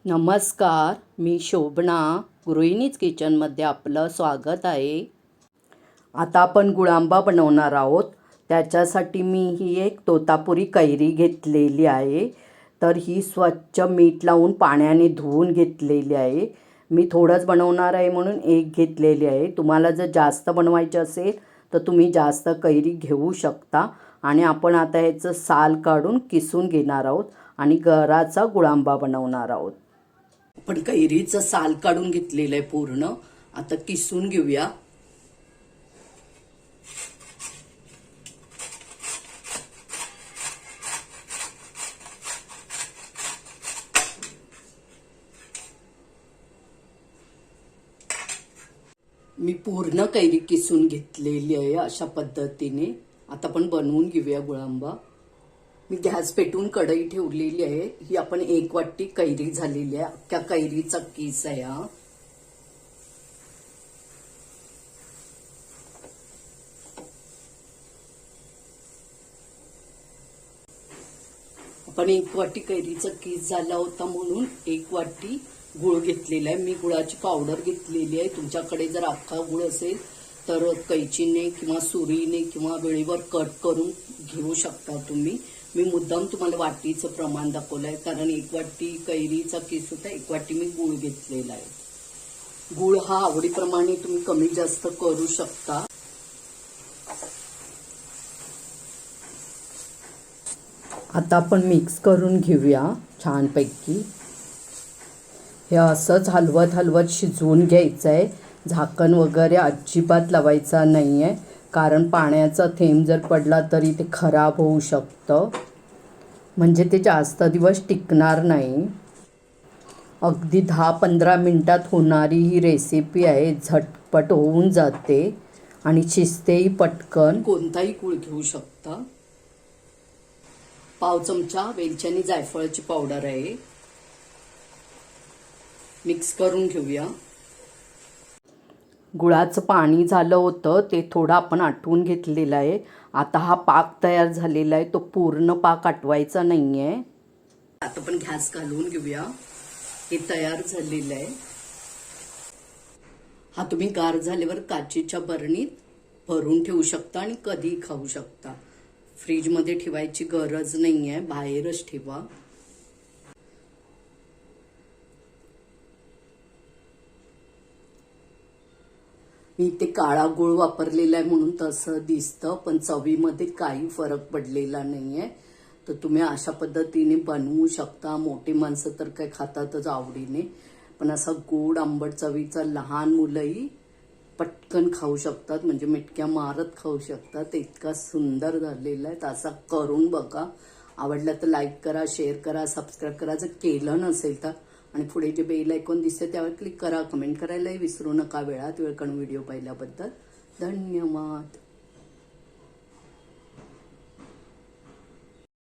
नमस्कार, मी शोभना गृहिणीज किचनमध्ये आपलं स्वागत आहे. आता आपण गुळांबा बनवणार आहोत. त्याच्यासाठी मी ही एक तोतापुरी कैरी घेतलेली आहे. तर ही स्वच्छ मीठ लावून पाण्याने धुवून घेतलेली आहे. मी थोडंच बनवणार आहे म्हणून एक घेतलेली आहे. तुम्हाला जर जास्त बनवायचे असेल तर तुम्ही जास्त कैरी घेऊ शकता. आणि आपण आता ह्याचं साल काढून किसून घेणार आहोत आणि गराचा गुळांबा बनवणार आहोत. आपण कैरीचं साल काढून घेतलेलं आहे पूर्ण. आता किसून घेऊया. मी पूर्ण कैरी किसून घेतलेली आहे अशा पद्धतीने. आता आपण बनवून घेऊया गुळांबा. मी गॅस पेटवून कढई ठेवलेली आहे. ही आपण 1 वाटी कैरी झालेली आहे. अख्ख्या कैरीचा किस आहे हा. आपण 1 वाटी कैरीचा किस झाला होता म्हणून 1 वाटी गुळ घेतलेला आहे. मी गुळाची पावडर घेतलेली आहे. तुमच्याकडे जर अख्खा गुळ असेल तर कैचीने किंवा सुरीने किंवा वेळेवर कट करून घेऊ शकता तुम्ही. मी मुद्दाम तुम्हाला वाटीचं प्रमाण दाखवलं आहे कारण 1 वाटी कैरीचा किस होता, 1 वाटी मी गूळ घेतलेला आहे. गूळ हा आवडीप्रमाणे तुम्ही कमी जास्त करू शकता. आता आपण मिक्स करून घेऊया छानपैकी. हे असंच हलवत हलवत शिजवून घ्यायचं आहे. झाकण वगैरे अजिबात लावायचा नाही आहे कारण पाण्याचा थेंब जर पडला तरी ते खराब होऊ शकतं, म्हणजे ते जास्त दिवस टिकणार नाही. अगदी 10-15 मिनिटात होणारी ही रेसिपी आहे. झटपट होऊन जाते आणि शिजतेही पटकन. कोणताही गूळ घेऊ शकता. पाव चमचा वेलची आणि जायफळाची पावडर आहे. मिक्स करून घेऊया. गुळाचं पाणी झालं होतं ते थोडं आपण आटवून घेतलेलं आहे. आता हा पाक तयार झालेला आहे. तो पूर्ण पाक आटवायचा नाही आहे. आता आपण गॅस घालून घेऊया. हे तयार झालेलं आहे. हा तुम्ही गार झाल्यावर काचेच्या बरणीत भरून ठेवू शकता आणि कधीही खाऊ शकता. फ्रीजमध्ये ठेवायची गरज नाही आहे, बाहेरच ठेवा. मी ते काळा गूळ वापरलेला आहे म्हणून तसं दिसतं, पण चवीमध्ये काही फरक पडलेला नाही आहे. तर तुम्ही अशा पद्धतीने बनवू शकता. मोठी माणसं तर काय खातातच आवडीने, पण असा गोड आंबट चवीचा लहान मुलंही पटकन खाऊ शकतात, म्हणजे मिटक्या मारत खाऊ शकतात. इतका सुंदर झालेला आहे. तर असा करून बघा. आवडला तर लाईक करा, शेअर करा, सबस्क्राईब करा जर केलं नसेल तर. आणि पुढे जे बेल आयकॉन दिसते त्यावर क्लिक करा. कमेंट करायलाही विसरू नका. वेळात वेळ काढून व्हिडिओ पाहिल्याबद्दल धन्यवाद.